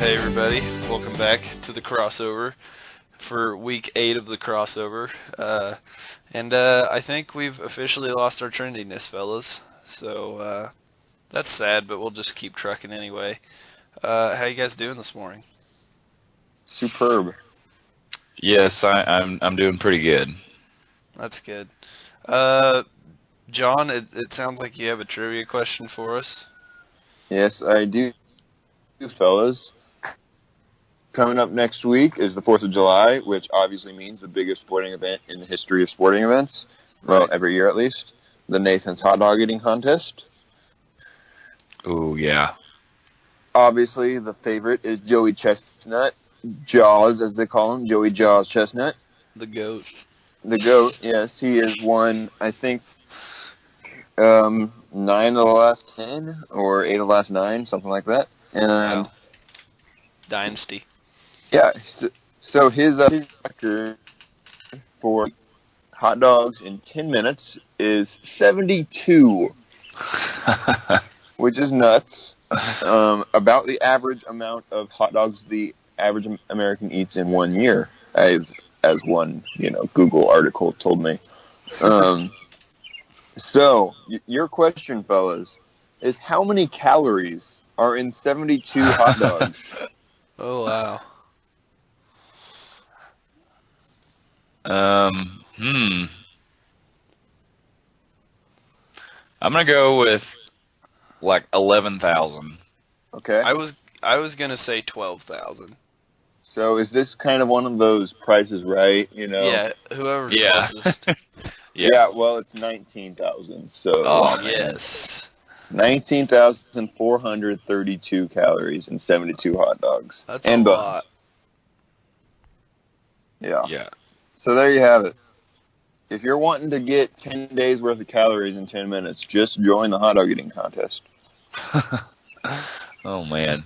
Hey everybody, welcome back to the crossover for week 8 of the crossover. I think we've officially lost our trendiness, fellas. So that's sad, but we'll just keep trucking anyway. How you guys doing this morning? Superb. Yes, I'm doing pretty good. That's good. John, it sounds like you have a trivia question for us. Yes, I do, fellas. Coming up next week is the 4th of July, which obviously means the biggest sporting event in the history of sporting events. Well, Right. every year at least. The Nathan's Hot Dog Eating Contest. Ooh, yeah. Obviously, the favorite is Joey Chestnut. Jaws, as they call him. Joey Jaws Chestnut. The GOAT. The GOAT, yes. He has won, I think, 9 of the last 10, or 8 of the last 9, something like that. And Wow. Dynasty. yeah, so his record for hot dogs in 10 minutes is 72, which is nuts. About the average amount of hot dogs the average American eats in 1 year, as one Google article told me. So your question, fellas, is how many calories are in 72 hot dogs? Oh, wow. I'm gonna go with like 11,000. Okay. I was gonna say 12,000. So is this kind of one of those prices right? Yeah, whoever's Yeah. closest. Yeah, well, it's 19,000. So Oh, Yes. 19,432 calories and 72 hot dogs. That's and a buns. lot. Yeah. Yeah. So there you have it. If you're wanting to get 10 days worth of calories in 10 minutes, just join the hot dog eating contest. Oh man,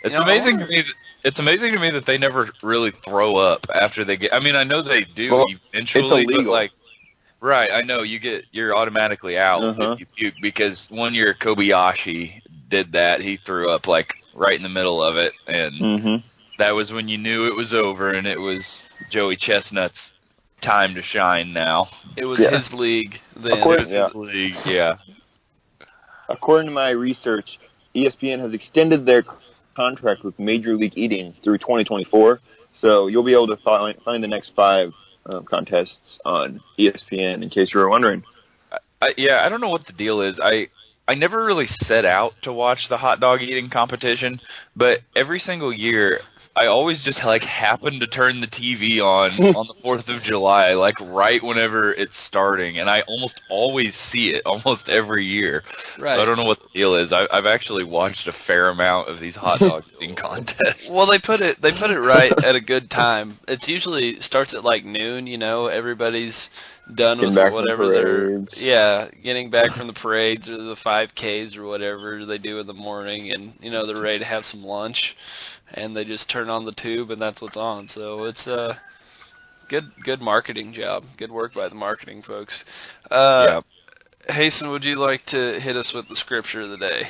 it's You know, amazing to me. It's amazing to me that they never really throw up after they get. I mean, I know they do Well, eventually, it's illegal. but like, right? I know you're automatically out if you puke, because one year Kobayashi did that. He threw up like right in the middle of it, and that was when you knew it was over, and it was Joey Chestnut's time to shine now. It was Yeah. his league then. Of course. It was Yeah. his league, yeah. According to my research, ESPN has extended their contract with Major League Eating through 2024, so you'll be able to find the next 5 contests on ESPN, in case you were wondering. I don't know what the deal is. I never really set out to watch the hot dog eating competition, but every single year I always just like happen to turn the TV on the 4th of July, like right whenever it's starting, and I almost always see it almost every year. Right. So I don't know what the deal is. I've actually watched a fair amount of these hot dog eating contests. Well, they put it right at a good time. It's usually starts at like noon, everybody's done Getting with back from whatever they're parades. getting back from the parades or the 5Ks or whatever they do in the morning, and they're ready to have some lunch, and they just turn on the tube and that's what's on. So it's a good marketing job. Good work by the marketing folks. Yeah. Hasten, would you like to hit us with the scripture of the day?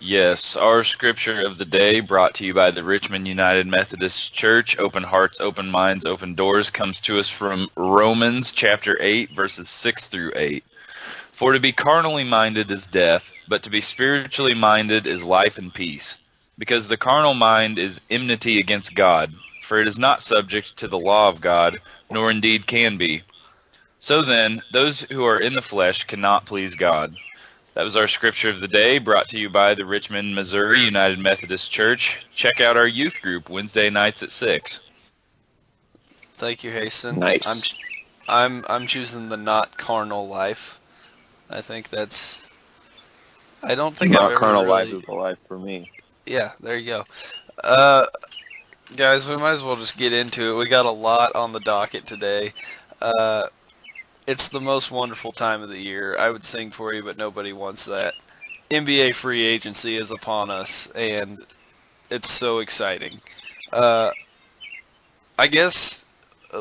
Yes, our scripture of the day, brought to you by the Richmond United Methodist Church, Open Hearts, Open Minds, Open Doors, comes to us from Romans chapter 8, verses 6 through 8. For to be carnally minded is death, but to be spiritually minded is life and peace. Because the carnal mind is enmity against God, for it is not subject to the law of God, nor indeed can be. So then, those who are in the flesh cannot please God. That was our scripture of the day, brought to you by the Richmond, Missouri United Methodist Church. Check out our youth group Wednesday nights at 6. Thank you, Hasten. Nice. I'm choosing the not carnal life. I think that's. I don't think I've Not ever carnal really, life is the life for me. Yeah, there you go. Guys, we might as well just get into it. We got a lot on the docket today. It's the most wonderful time of the year. I would sing for you, but nobody wants that. NBA free agency is upon us, and it's so exciting. I guess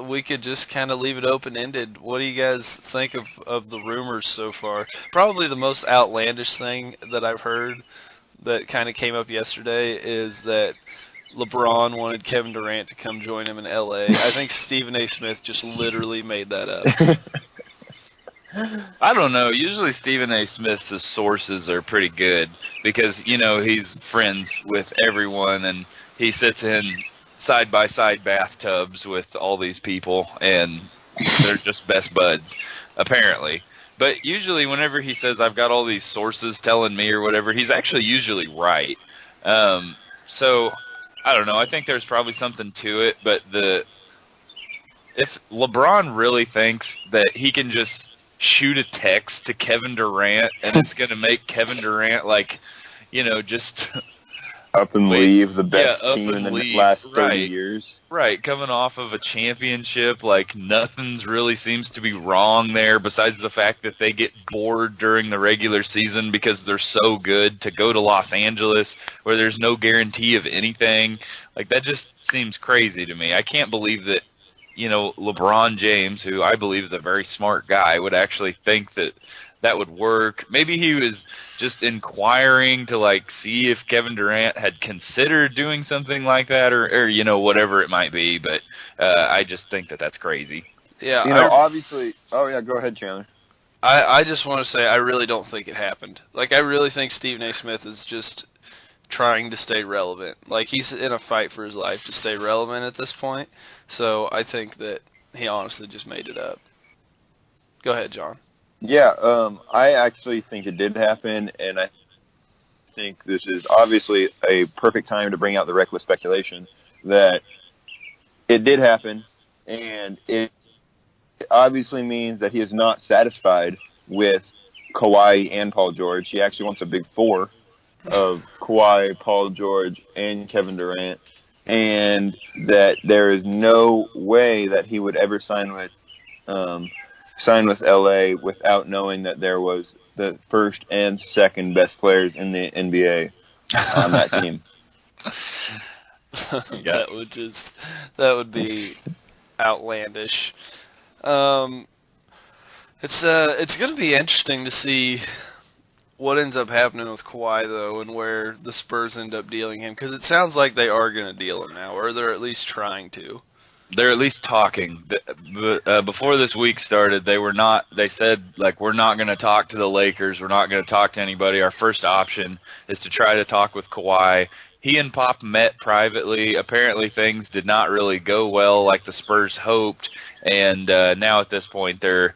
we could just kind of leave it open-ended. What do you guys think of the rumors so far? Probably the most outlandish thing that I've heard that kind of came up yesterday is that LeBron wanted Kevin Durant to come join him in L.A. I think Stephen A. Smith just literally made that up. I don't know. Usually Stephen A. Smith's sources are pretty good because, you know, he's friends with everyone and he sits in side-by-side bathtubs with all these people and they're just best buds, apparently. But usually whenever he says, I've got all these sources telling me or whatever, he's actually usually right. So, I don't know. I think there's probably something to it, but if LeBron really thinks that he can just shoot a text to Kevin Durant and it's going to make Kevin Durant, like, you know, just up and leave the best up team in and the leave. last 30 Right. years. Right, coming off of a championship, like nothing's really seems to be wrong there besides the fact that they get bored during the regular season because they're so good to go to Los Angeles where there's no guarantee of anything. Like, that just seems crazy to me. I can't believe that, you know, LeBron James, who I believe is a very smart guy, would actually think that that would work. Maybe he was just inquiring to, like, see if Kevin Durant had considered doing something like that or you know, whatever it might be. But I just think that that's crazy. Yeah, You know, obviously. Oh yeah, go ahead, Chandler. I just want to say I really don't think it happened. Like, I really think Stephen A. Smith is just trying to stay relevant. Like, he's in a fight for his life to stay relevant at this point. So I think that he honestly just made it up. Go ahead, John. Yeah, I actually think it did happen, and I think this is obviously a perfect time to bring out the reckless speculation that it did happen, and it obviously means that he is not satisfied with Kawhi and Paul George. He actually wants a big four of Kawhi, Paul George, and Kevin Durant, and that there is no way that he would ever sign with LA without knowing that there was the first and second best players in the NBA on that team. That would be outlandish. It's going to be interesting to see what ends up happening with Kawhi, though, and where the Spurs end up dealing him, because it sounds like they are going to deal him now, or they're at least trying to. They're at least talking. Before this week started, they said, like, we're not going to talk to the Lakers. We're not going to talk to anybody. Our first option is to try to talk with Kawhi. He and Pop met privately. Apparently things did not really go well like the Spurs hoped. And now at this point, they're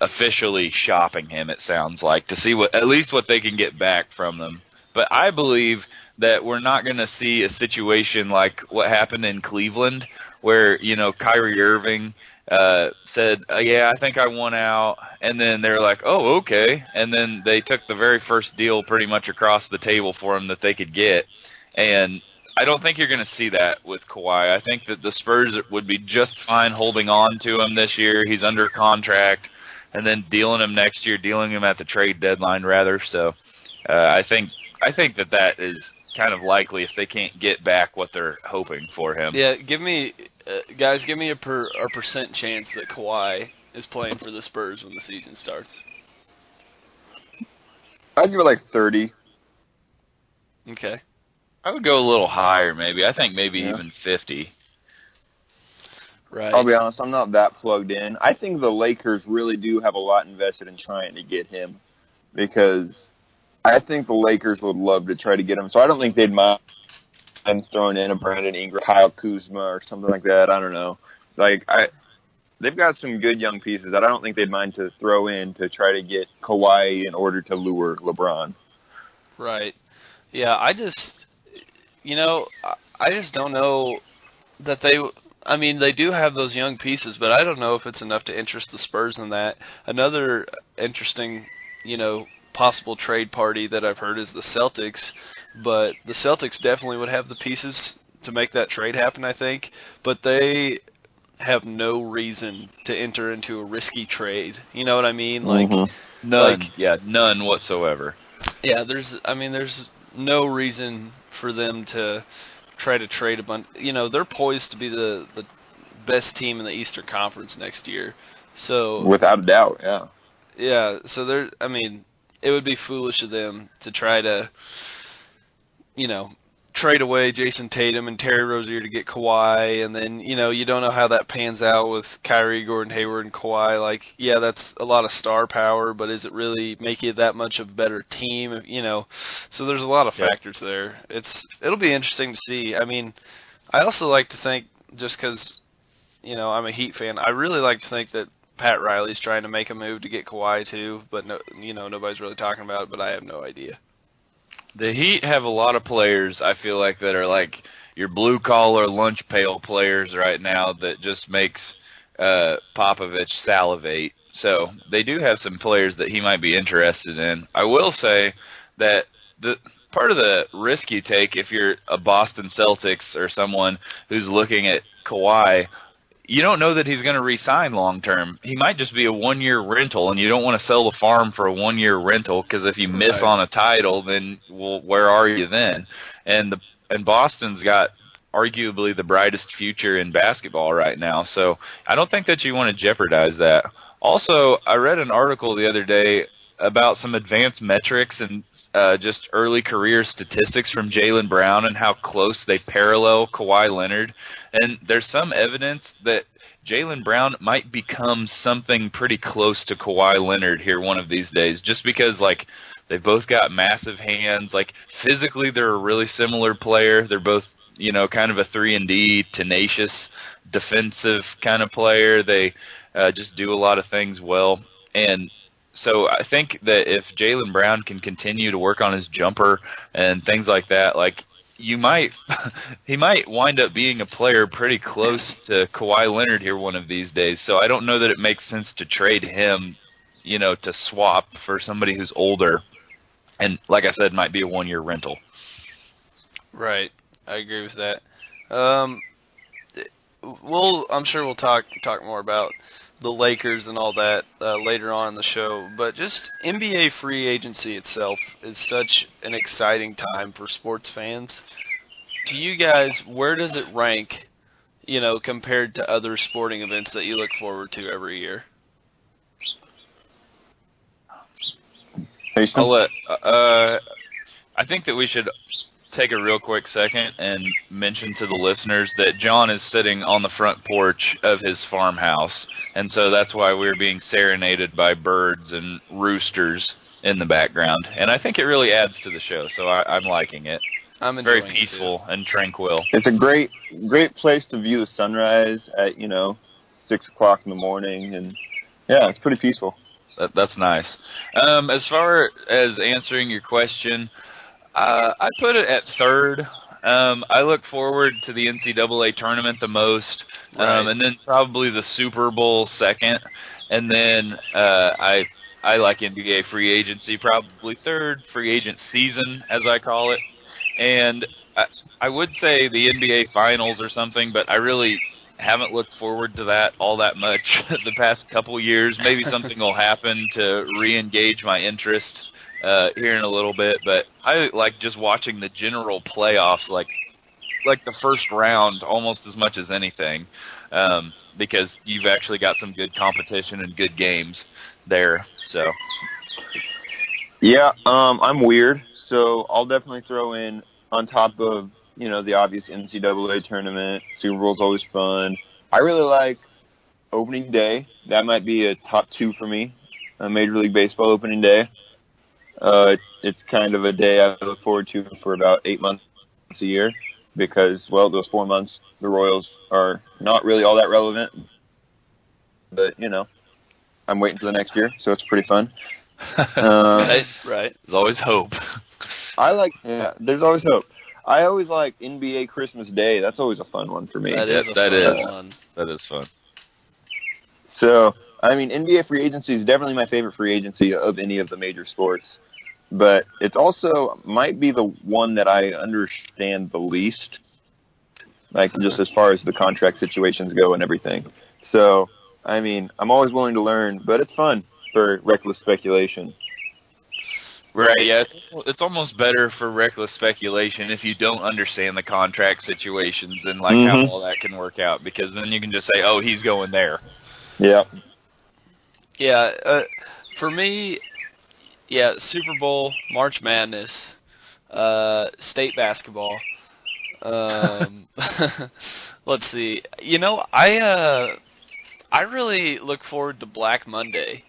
officially shopping him, it sounds like, to see at least what they can get back from them. But I believe that we're not going to see a situation like what happened in Cleveland, where, you know, Kyrie Irving said, yeah, I think I want out, and then they're like, oh, okay, and then they took the very first deal pretty much across the table for him that they could get, and I don't think you're going to see that with Kawhi. I think that the Spurs would be just fine holding on to him this year. He's under contract, and then dealing him next year, dealing him at the trade deadline, rather, so I think that is kind of likely if they can't get back what they're hoping for him. Yeah, give me a percent chance that Kawhi is playing for the Spurs when the season starts. I'd give it like 30. Okay. I would go a little higher, maybe. I think maybe even 50. Right. I'll be honest, I'm not that plugged in. I think the Lakers really do have a lot invested in trying to get him because I think the Lakers would love to try to get him. So I don't think they'd mind throwing in a Brandon Ingram, Kyle Kuzma, or something like that. I don't know. They've got some good young pieces that I don't think they'd mind to throw in to try to get Kawhi in order to lure LeBron. Right. Yeah, I just don't know that they do have those young pieces, but I don't know if it's enough to interest the Spurs in that. Another interesting, possible trade party that I've heard is the Celtics, but the Celtics definitely would have the pieces to make that trade happen, I think, but they have no reason to enter into a risky trade. You know what I mean? None whatsoever. Yeah, there's no reason for them to try to trade a bunch. They're poised to be the best team in the Eastern Conference next year. So without a doubt, yeah. Yeah, so it would be foolish of them to try to trade away Jason Tatum and Terry Rozier to get Kawhi, and then, you don't know how that pans out with Kyrie, Gordon Hayward, and Kawhi. Like, yeah, that's a lot of star power, but is it really make you that much of a better team? So there's a lot of factors there. It'll be interesting to see. I mean, I also like to think, just because, I'm a Heat fan, I really like to think that Pat Riley's trying to make a move to get Kawhi too, but nobody's really talking about it, but I have no idea. The Heat have a lot of players, I feel like, that are like your blue-collar lunch pail players right now that just makes Popovich salivate. So they do have some players that he might be interested in. I will say that the part of the risk you take if you're a Boston Celtics or someone who's looking at Kawhi, you don't know that he's going to re-sign long-term. He might just be a one-year rental, and you don't want to sell the farm for a one-year rental because if you miss on a title, then, well, where are you then? And Boston's got arguably the brightest future in basketball right now, so I don't think that you want to jeopardize that. Also, I read an article the other day about some advanced metrics and just early career statistics from Jaylen Brown and how close they parallel Kawhi Leonard. And there's some evidence that Jaylen Brown might become something pretty close to Kawhi Leonard here one of these days, just because, like, they've both got massive hands. Like, physically they're a really similar player. They're both, kind of a 3-and-D, tenacious, defensive kind of player. They just do a lot of things well. And so I think that if Jaylen Brown can continue to work on his jumper and things like that, like he might wind up being a player pretty close to Kawhi Leonard here one of these days. So I don't know that it makes sense to trade him, to swap for somebody who's older and, like I said, might be a one-year rental. Right. I agree with that. I'm sure we'll talk more about the Lakers and all that later on in the show, but just NBA free agency itself is such an exciting time for sports fans. To you guys, where does it rank, compared to other sporting events that you look forward to every year? I think that we should take a real quick second and mention to the listeners that John is sitting on the front porch of his farmhouse, and so that's why we're being serenaded by birds and roosters in the background, and I think it really adds to the show, so I'm liking it. I'm It's very peaceful and tranquil. It's a great place to view the sunrise at 6 o'clock in the morning, and yeah, it's pretty peaceful. That's nice. As far as answering your question, I put it at third. I look forward to the NCAA tournament the most, and then probably the Super Bowl second, and then I like NBA free agency probably third, free agent season as I call it, and I would say the NBA Finals or something, but I really haven't looked forward to that all that much the past couple years. Maybe something will happen to re-engage my interest here in a little bit, but I like just watching the general playoffs, like the first round almost as much as anything, because you've actually got some good competition and good games there. So yeah, I'm weird, so I'll definitely throw in on top of the obvious NCAA tournament. Super Bowl's always fun. I really like opening day. That might be a top 2 for me. Major League Baseball opening day. It's kind of a day I look forward to for about 8 months a year because, well, those 4 months, the Royals are not really all that relevant. But, I'm waiting for the next year, so it's pretty fun. Right. There's always hope. There's always hope. I always like NBA Christmas Day. That's always a fun one for me. That is fun. So, I mean, NBA free agency is definitely my favorite free agency of any of the major sports. But it's also might be the one that I understand the least, like just as far as the contract situations go and everything. So, I mean, I'm always willing to learn, but it's fun for reckless speculation. Right, yeah, it's almost better for reckless speculation if you don't understand the contract situations and like how all that can work out, because then you can just say, oh, he's going there. Yeah. Yeah, for me, Super Bowl, March Madness, state basketball. Let's see. I really look forward to Black Monday.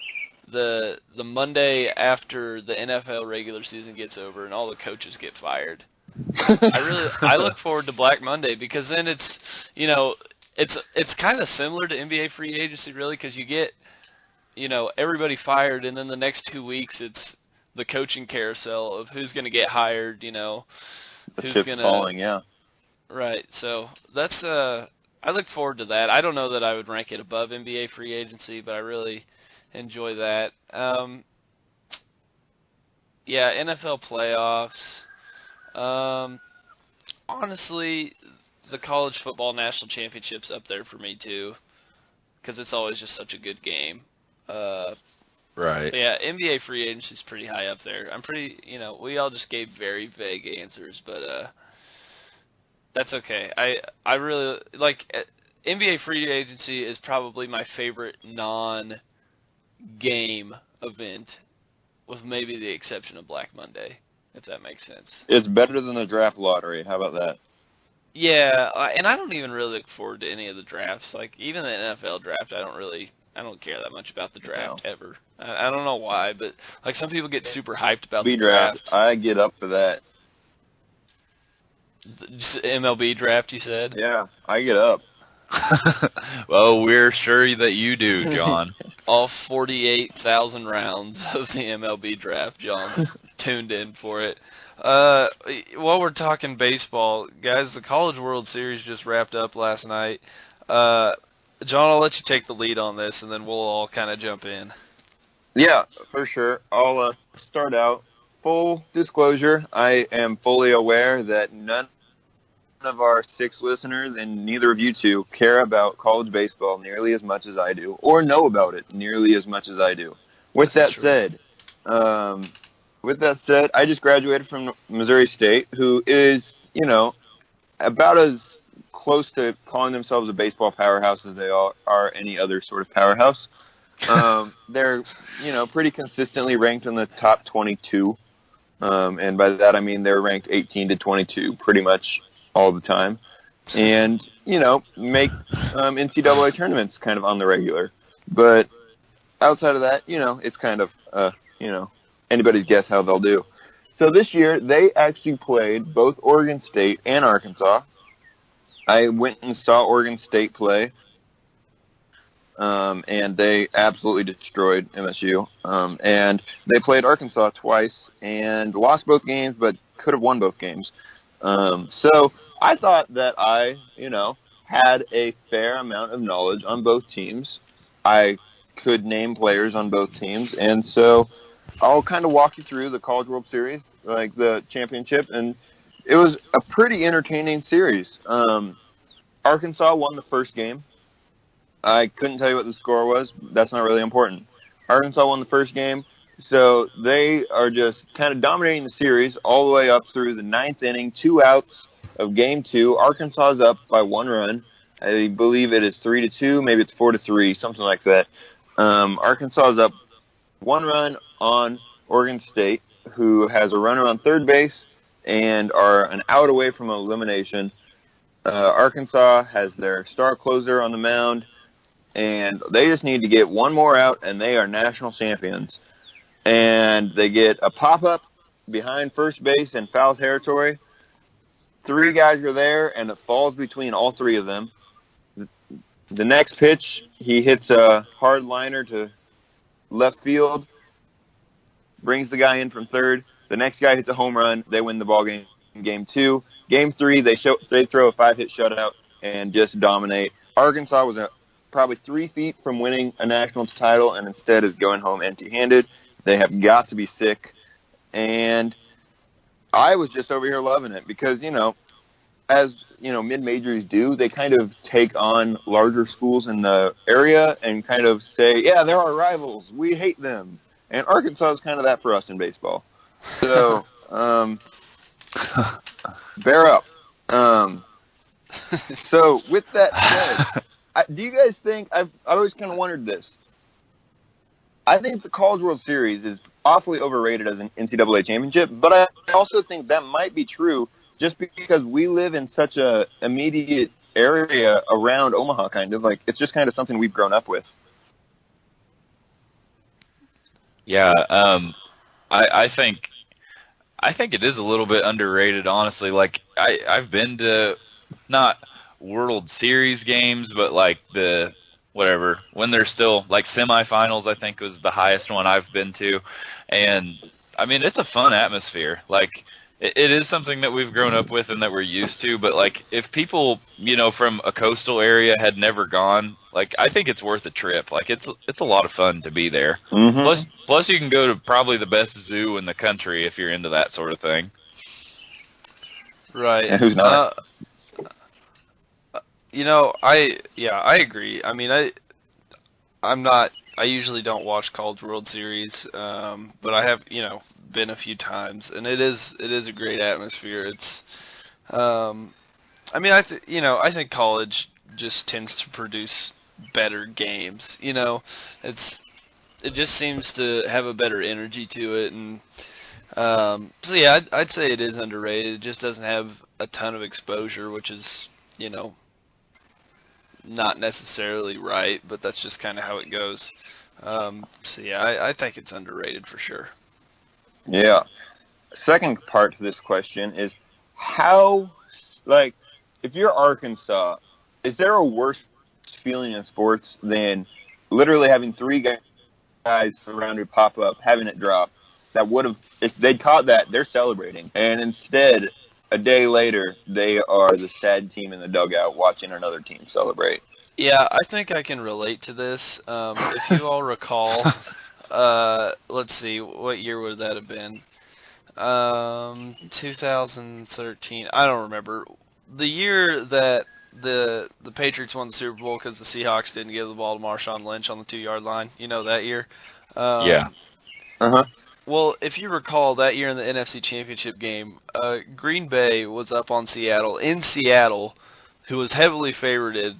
The Monday after the NFL regular season gets over and all the coaches get fired. I look forward to Black Monday because then it's kind of similar to NBA free agency really, because you get everybody fired, and then the next 2 weeks it's the coaching carousel of who's going to get hired, The who's chips going to falling, yeah. Right. So that's I look forward to that. I don't know that I would rank it above NBA free agency, but I really enjoy that. NFL playoffs. Honestly, the college football national championship's up there for me too, because it's always just such a good game. Right. Yeah, NBA free agency's pretty high up there. We all just gave very vague answers, but that's okay. I really like NBA free agency is probably my favorite non-game event, with maybe the exception of Black Monday, if that makes sense. It's better than the draft lottery. How about that? Yeah, and I don't even really look forward to any of the drafts. Like, even the NFL draft, I don't care that much about the draft ever. I don't know why, but like some people get super hyped about the draft. I get up for that. MLB draft, you said? Yeah, I get up. Well, we're sure that you do, John. All 48,000 rounds of the MLB draft, John's tuned in for it. While we're talking baseball, guys, the College World Series just wrapped up last night. John, I'll let you take the lead on this, and then we'll all kind of jump in. Yeah, for sure. I'll start out. Full disclosure, I am fully aware that none of our 6 listeners and neither of you two care about college baseball nearly as much as I do, or know about it nearly as much as I do. With that said, I just graduated from Missouri State, who is, about as close to calling themselves a baseball powerhouse as they are any other sort of powerhouse. They're, pretty consistently ranked in the top 22. And by that I mean they're ranked 18 to 22 pretty much all the time. And, make NCAA tournaments kind of on the regular. But outside of that, it's kind of, anybody's guess how they'll do. So this year, they actually played both Oregon State and Arkansas. I went and saw Oregon State play, and they absolutely destroyed MSU. And they played Arkansas twice and lost both games, but could have won both games. So I thought that I, had a fair amount of knowledge on both teams. I could name players on both teams, and so I'll kind of walk you through the College World Series, like the championship, and it was a pretty entertaining series. Arkansas won the first game. I couldn't tell you what the score was. That's not really important. Arkansas won the first game, so they are just kind of dominating the series all the way up through the 9th inning, 2 outs of Game 2. Arkansas is up by 1 run. I believe it is 3-2, maybe it's 4-3, something like that. Arkansas is up 1 run on Oregon State, who has a runner on third base and are an out away from elimination. Arkansas has their star closer on the mound, and they just need to get one more out, and they are national champions. And they get a pop-up behind first base in foul territory. 3 guys are there, and it falls between all 3 of them. The next pitch, he hits a hard liner to left field, brings the guy in from third. The next guy hits a home run. They win the ball game in Game 2. Game 3, they throw a 5-hit shutout and just dominate. Arkansas was probably 3 feet from winning a national title, and instead is going home empty-handed. They have got to be sick. And I was just over here loving it because, as, mid-majors do, they kind of take on larger schools in the area and kind of say, yeah, they're our rivals. We hate them. And Arkansas is kind of that for us in baseball. So, bear up. So, with that said, do you guys think, I've always kind of wondered this. I think the College World Series is awfully overrated as an NCAA championship, but I also think that might be true just because we live in such a immediate area around Omaha, kind of. Like, it's just kind of something we've grown up with. Yeah, I think it is a little bit underrated, honestly. Like, I've been to not World Series games, but like the whatever when they're still like semifinals. I think was the highest one I've been to, and I mean it's a fun atmosphere. Like it is something that we've grown up with and that we're used to. But like if people from a coastal area had never gone, like I think it's worth a trip. Like it's a lot of fun to be there. Mm-hmm. Plus you can go to probably the best zoo in the country if you're into that sort of thing. Right. And who's not? I agree. I mean, I usually don't watch College World Series, but I have, been a few times, and it is a great atmosphere. It's, I think college just tends to produce better games. It just seems to have a better energy to it, and so yeah, I'd say it is underrated. It just doesn't have a ton of exposure, which is, not necessarily right, but that's just kind of how it goes. So yeah, I think it's underrated for sure. Yeah. Second part to this question is how, like, if you're Arkansas, is there a worse feeling in sports than literally having three guys surrounded pop up, having it drop, that would have, if they'd caught that, they're celebrating, and instead, a day later, they are the sad team in the dugout watching another team celebrate. Yeah, I think I can relate to this. If you all recall, let's see, what year would that have been? 2013. I don't remember. The year that the Patriots won the Super Bowl because the Seahawks didn't give the ball to Marshawn Lynch on the 2-yard line. You know that year? Yeah. Uh-huh. Well, if you recall, that year in the NFC Championship game, Green Bay was up on Seattle. In Seattle, who was heavily favorited,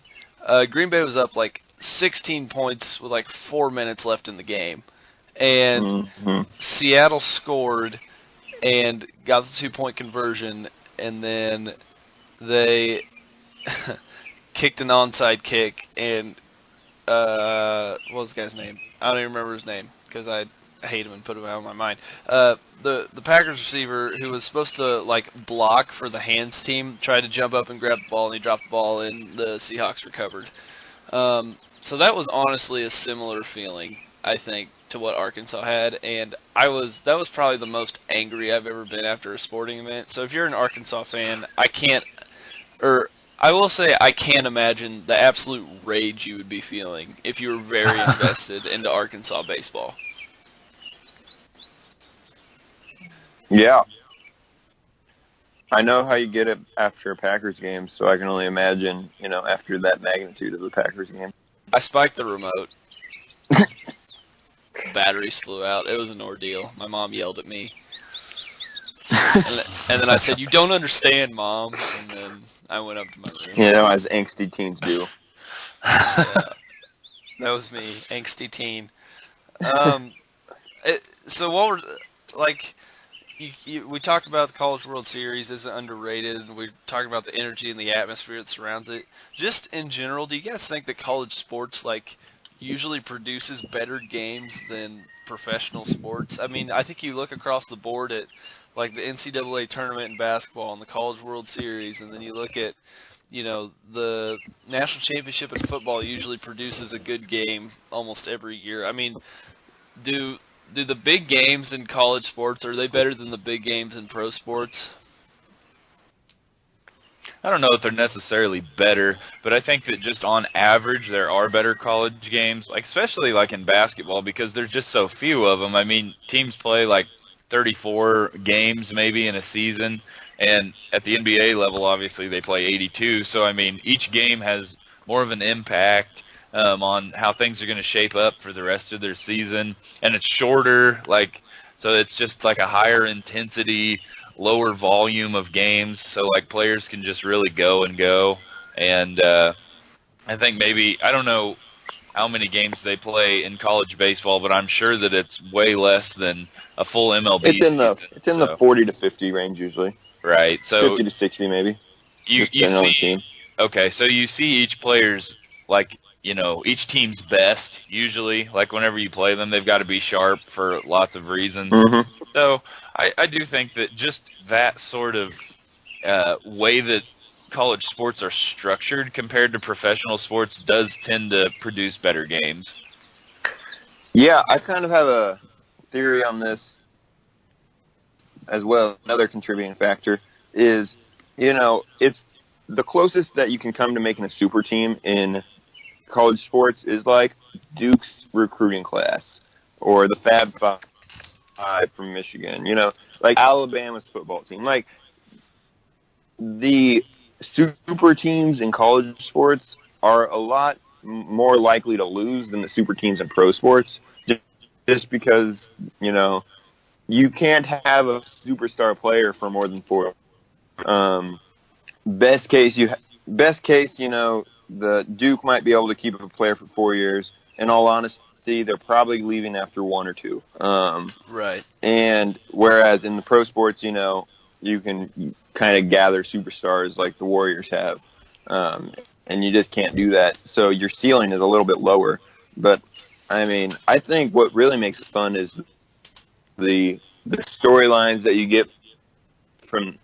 Green Bay was up like 16 points with like 4 minutes left in the game. And Seattle scored and got the 2-point conversion, and then they kicked an onside kick, and what was the guy's name? I don't even remember his name because I hate him and put him out of my mind. The Packers receiver who was supposed to like block for the hands team tried to jump up and grab the ball, and he dropped the ball, and the Seahawks recovered. So that was honestly a similar feeling, I think, to what Arkansas had, and that was probably the most angry I've ever been after a sporting event. So if you're an Arkansas fan, I will say I can't imagine the absolute rage you would be feeling if you were very invested into Arkansas baseball. Yeah. I know how you get it after a Packers game, so I can only imagine, after that magnitude of the Packers game. I spiked the remote. Batteries flew out. It was an ordeal. My mom yelled at me. And then I said, "You don't understand, Mom." And then I went up to my room. As angsty teens do. Yeah, that was me, angsty teen. So what were, like... we talked about the College World Series as underrated, and we talked about the energy and the atmosphere that surrounds it. Just in general, do you guys think that college sports usually produces better games than professional sports? I mean, I think you look across the board at the NCAA tournament in basketball and the College World Series, and then you look at the national championship in football usually produces a good game almost every year. I mean, do the big games in college sports, are they better than the big games in pro sports? I don't know if they're necessarily better, but I think that just on average there are better college games, especially in basketball, because there's just so few of them. I mean, teams play 34 games maybe in a season, and at the NBA level, obviously, they play 82. So, I mean, each game has more of an impact on how things are going to shape up for the rest of their season, and it's shorter, so it's just a higher intensity, lower volume of games, so players can just really go and go. And I think maybe, I don't know how many games they play in college baseball, but I'm sure that it's way less than a full MLB season. It's in the 40 to 50 range usually. Right. So 50 to 60 maybe. You see, okay, so you see each player's, like, each team's best, usually. Like, whenever you play them, they've got to be sharp for lots of reasons. Mm-hmm. So I do think that just that sort of way that college sports are structured compared to professional sports does tend to produce better games. Yeah, I kind of have a theory on this as well. Another contributing factor is, it's the closest that you can come to making a super team in college sports is like Duke's recruiting class or the Fab Five from Michigan, like Alabama's football team. Like, the super teams in college sports are a lot more likely to lose than the super teams in pro sports, just because, you can't have a superstar player for more than 4. Best case, the Duke might be able to keep a player for 4 years. In all honesty, they're probably leaving after 1 or 2. Right. And whereas in the pro sports, you can kind of gather superstars like the Warriors have, and you just can't do that. So your ceiling is a little bit lower. But I mean, I think what really makes it fun is the storylines that you get from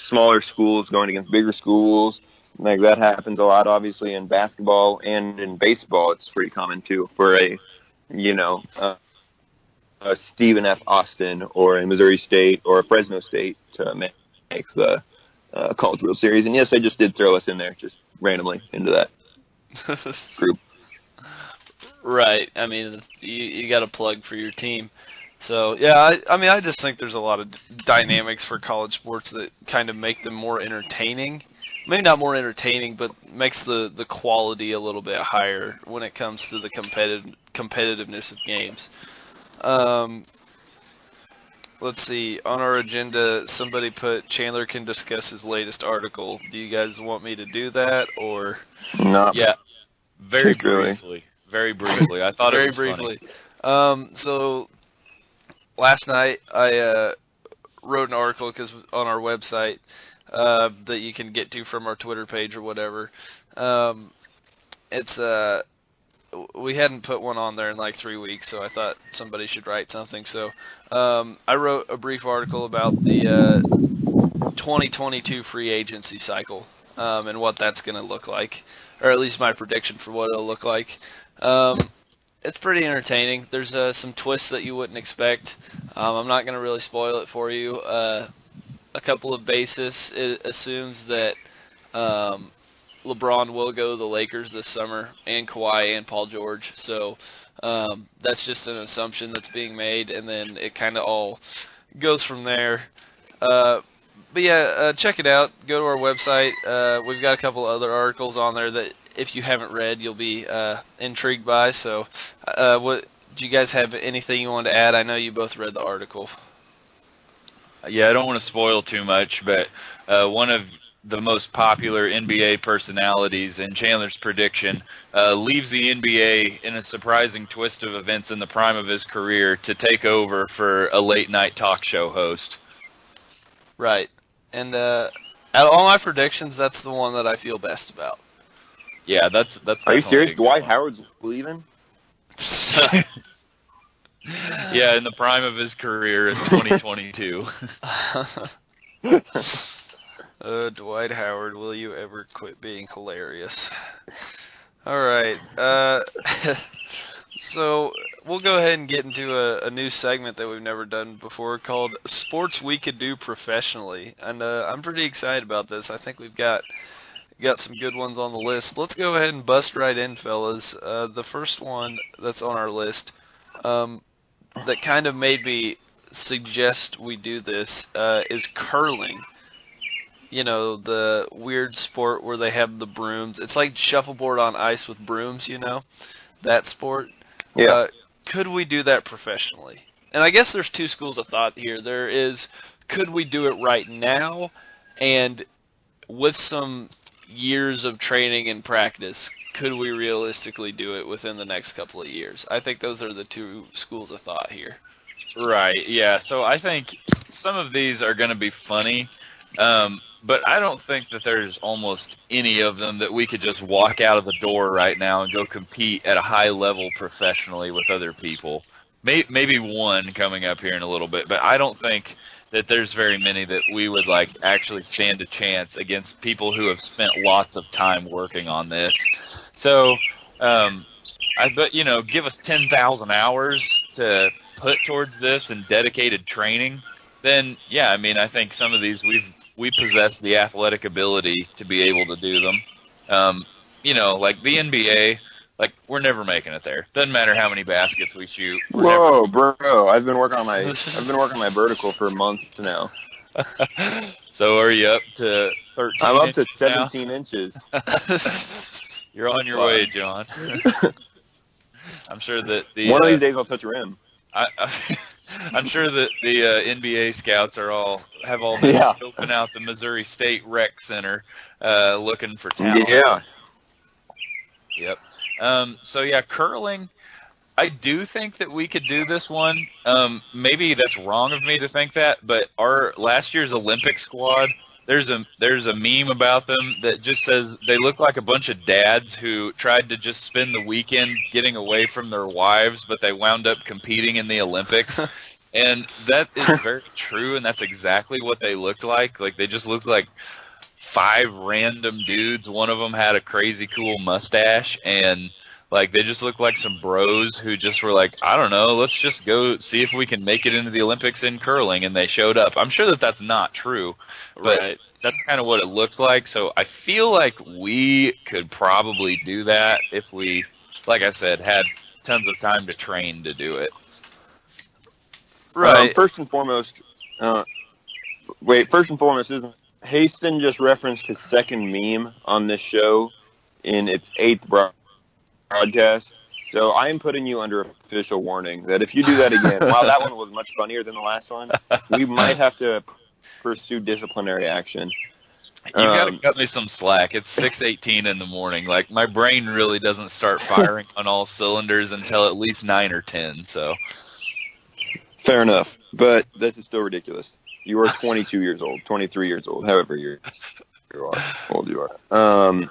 smaller schools going against bigger schools. Like, that happens a lot, obviously, in basketball and in baseball. It's pretty common too for a Stephen F. Austin or a Missouri State or a Fresno State to make the College World Series. And yes, I just did throw us in there just randomly into that group. Right. I mean, you got to plug for your team. So, yeah, I just think there's a lot of dynamics for college sports that kind of make them more entertaining. Maybe not more entertaining, but makes the quality a little bit higher when it comes to the competitiveness of games. Let's see. On our agenda, somebody put Chandler can discuss his latest article. Do you guys want me to do that, or? No. Yeah. Very briefly. Very briefly. I thought very it was briefly. Funny. So last night I wrote an article on our website that you can get to from our Twitter page or whatever. We hadn't put one on there in like 3 weeks, so I thought somebody should write something. So I wrote a brief article about the 2022 free agency cycle and what that's going to look like, or at least my prediction for what it'll look like. It's pretty entertaining. There's some twists that you wouldn't expect. I'm not going to really spoil it for you. A couple of bases, it assumes that LeBron will go to the Lakers this summer, and Kawhi and Paul George. So that's just an assumption that's being made, and then it kind of all goes from there. But yeah, check it out. Go to our website. We've got a couple other articles on there that if you haven't read, you'll be intrigued by. So what do you guys have anything you want to add? I know you both read the article. Yeah, I don't want to spoil too much, but one of the most popular NBA personalities in Chandler's prediction leaves the NBA in a surprising twist of events in the prime of his career to take over for a late-night talk show host. Right. And out of all my predictions, that's the one that I feel best about. Yeah, that's. Are you serious? Dwight Howard's leaving? Yeah, in the prime of his career in 2022. Dwight Howard, will you ever quit being hilarious? All right. So we'll go ahead and get into a new segment that we've never done before called Sports We Could Do Professionally. And I'm pretty excited about this. I think we've got some good ones on the list. Let's go ahead and bust right in, fellas. The first one that's on our list that kind of made me suggest we do this is curling. You know, the weird sport where they have the brooms. It's like shuffleboard on ice with brooms, you know, that sport. Yeah. Could we do that professionally? And I guess there's two schools of thought here. There is, could we do it right now? And with some, years of training and practice, could we realistically do it within the next couple of years? I think those are the two schools of thought here. Right, yeah. So I think some of these are going to be funny, but I don't think that there's almost any of them that we could just walk out of the door right now and go compete at a high level professionally with other people. Maybe one coming up here in a little bit, but I don't think that there's very many that we would like actually stand a chance against people who have spent lots of time working on this. So, but you know, give us 10,000 hours to put towards this and dedicated training, then yeah, I mean, I think some of these we possess the athletic ability to be able to do them. You know, like the NBA, like we're never making it there. Doesn't matter how many baskets we shoot. Whoa, bro! I've been working on my vertical for months now. So are you up to 13? I'm up to now? 17 inches. You're on your way, John. I'm sure that one of these days I'll touch a rim. I'm sure that the NBA scouts have all been scoping out the Missouri State Rec Center, looking for talent. Yeah. Yep. So yeah, curling. I do think that we could do this one. Maybe that's wrong of me to think that, but our last year's Olympic squad, there's a meme about them that just says they look like a bunch of dads who tried to just spend the weekend getting away from their wives, but they wound up competing in the Olympics. And that is very true, and that's exactly what they looked like. Like, they just looked like 5 random dudes. One of them had a crazy cool mustache, and like they just looked like some bros who just were like, I don't know, let's just go see if we can make it into the Olympics in curling, and they showed up. I'm sure that that's not true, but that's kind of what it looks like. So I feel like we could probably do that if we, like I said, had tons of time to train to do it. Right. First and foremost, isn't Haston just referenced his second meme on this show in its 8th broadcast? So I am putting you under official warning that if you do that again, while that one was much funnier than the last one, we might have to pursue disciplinary action. You got to cut me some slack. It's 6:18 in the morning. Like, my brain really doesn't start firing on all cylinders until at least 9 or 10. So. Fair enough, but this is still ridiculous. You are 22 years old, 23 years old, however old you are.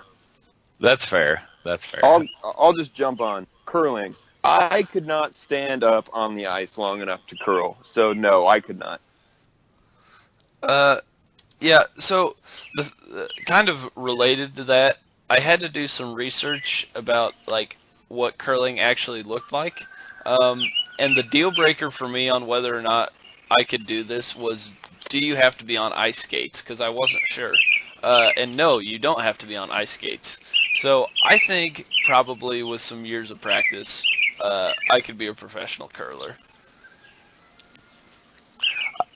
That's fair. That's fair. I'll just jump on curling. I could not stand up on the ice long enough to curl, so no, I could not. Yeah. So, kind of related to that, I had to do some research about like what curling actually looked like. And the deal breaker for me on whether or not I could do this was, do you have to be on ice skates? Because I wasn't sure. And no, you don't have to be on ice skates. So I think probably with some years of practice, I could be a professional curler.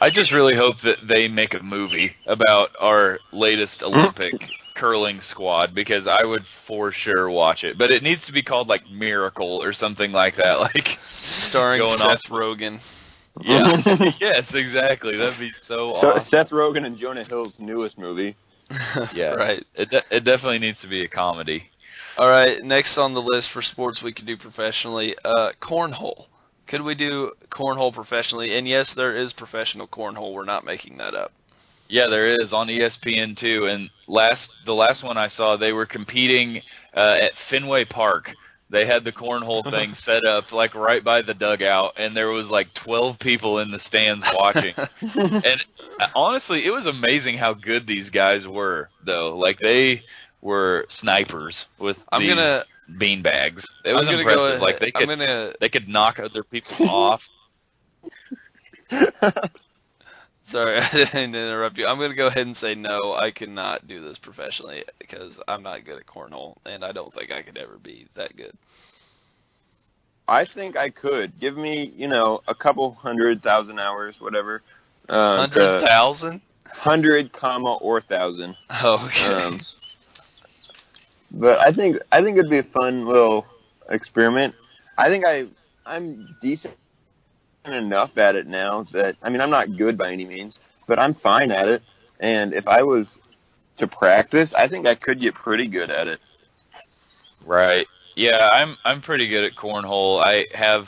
I just really hope that they make a movie about our latest Olympic curling squad, because I would for sure watch it. But it needs to be called like Miracle or something like that, like starring Seth Rogen. Yeah. Yes, exactly. That'd be so awesome. Seth Rogen and Jonah Hill's newest movie. Yeah, right. It definitely needs to be a comedy. All right, next on the list for sports we could do professionally, cornhole. Could we do cornhole professionally? And yes, there is professional cornhole. We're not making that up. Yeah, there is on ESPN too. And the last one I saw, they were competing at Fenway Park. They had the cornhole thing set up like right by the dugout, and there was like 12 people in the stands watching. And honestly, it was amazing how good these guys were, though. Like, they were snipers with these beanbags. It was impressive. Like, they could knock other people off. Sorry, I didn't interrupt you. I'm going to go ahead and say no, I cannot do this professionally because I'm not good at cornhole, and I don't think I could ever be that good. I think I could. Give me, a couple 100,000 hours, whatever. 100,000? 100, or 1,000. Oh, okay. But I think it'd be a fun little experiment. I think I'm decent enough at it now that, I'm not good by any means, but I'm fine at it. And if I was to practice, I think I could get pretty good at it. Right. Yeah, I'm pretty good at cornhole. I have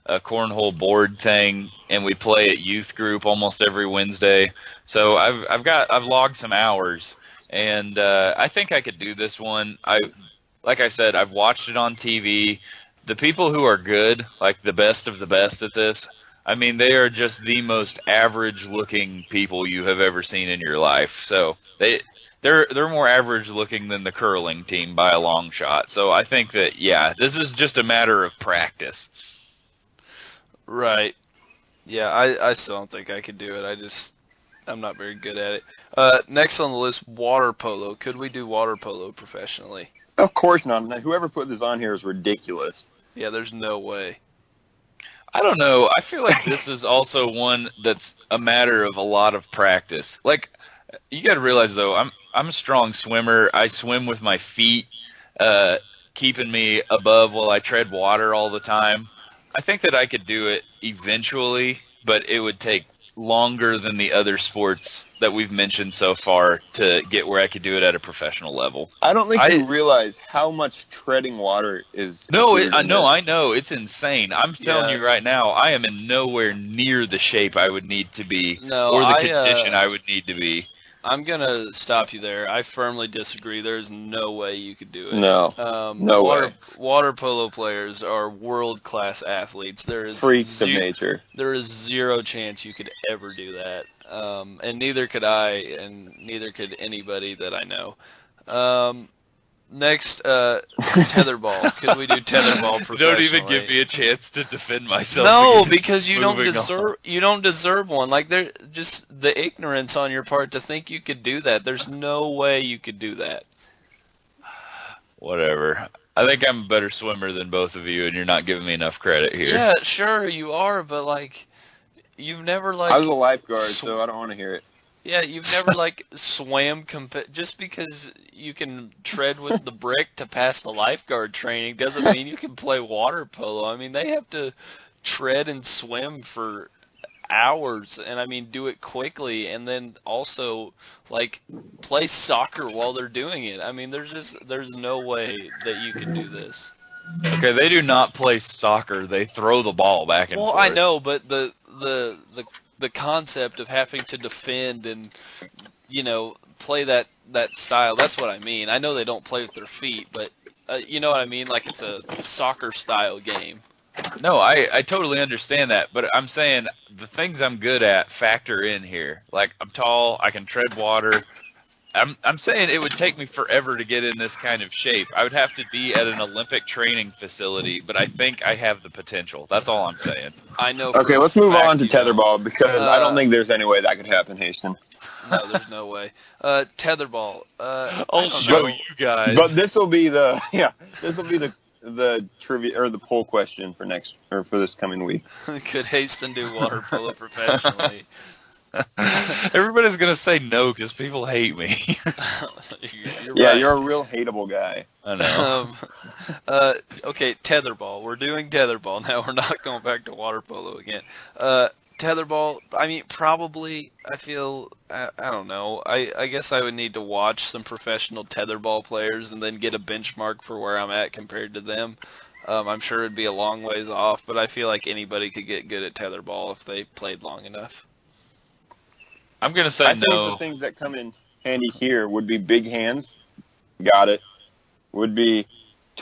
a cornhole board thing, and we play at youth group almost every Wednesday. So I've logged some hours, and I think I could do this one. Like I said, I've watched it on TV. The people who are good, like the best of the best at this, I mean, they are just the most average-looking people you have ever seen in your life. So they're more average-looking than the curling team by a long shot. So I think that, yeah, this is just a matter of practice. Right. Yeah, I still don't think I could do it. I'm not very good at it. Next on the list, water polo. Could we do water polo professionally? Of course not. Whoever put this on here is ridiculous. Yeah, there's no way. I don't know. I feel like this is also one that's a matter of a lot of practice. Like, you got to realize, though, I'm a strong swimmer. I swim with my feet, keeping me above while I tread water all the time. I think that I could do it eventually, but it would take longer than the other sports that we've mentioned so far to get where I could do it at a professional level. I don't think you realize how much treading water is. No, I know. It's insane. I'm telling you right now, I am in nowhere near the shape I would need to be or the condition I would need to be. I'm going to stop you there. I firmly disagree. There's no way you could do it. No. No way. Water polo players are world-class athletes. There is freaks of nature. There is zero chance you could ever do that. And neither could I, and neither could anybody that I know. Next, tetherball. Could we do tetherball professionally? Don't even give me a chance to defend myself. No, because you don't deserve one. Like, there just the ignorance on your part to think you could do that. There's no way you could do that. Whatever. I think I'm a better swimmer than both of you, and you're not giving me enough credit here. Yeah, sure you are, but like, you've never like. I was a lifeguard, so I don't want to hear it. Yeah, you've never, like, swam just because you can tread with the brick to pass the lifeguard training doesn't mean you can play water polo. I mean, they have to tread and swim for hours and, I mean, do it quickly and then also, like, play soccer while they're doing it. I mean, there's no way that you can do this. Okay, they do not play soccer. They throw the ball back and forth. Well, I know, but the concept of having to defend and, you know, play that style, that's what I mean. I know they don't play with their feet, but you know what I mean? Like it's a soccer-style game. No, I totally understand that, but I'm saying the things I'm good at factor in here. Like, I'm tall, I can tread water. I'm saying it would take me forever to get in this kind of shape. I would have to be at an Olympic training facility, but I think I have the potential. That's all I'm saying. I know. Okay, let's move on to tetherball because I don't think there's any way that could happen, Haston. No, there's no way. Tetherball. I'll show you guys. But this will be the trivia or the poll question for this coming week. Could Haston do water polo professionally? Everybody's going to say no because people hate me. You're a real hateable guy. I know. Okay, tetherball. We're doing tetherball now. We're not going back to water polo again. Tetherball, I mean, probably, I feel, I don't know. I guess I would need to watch some professional tetherball players and then get a benchmark for where I'm at compared to them. I'm sure it'd be a long ways off, but I feel like anybody could get good at tetherball if they played long enough. I'm going to say no. no. I think the things that come in handy here would be big hands, got it, would be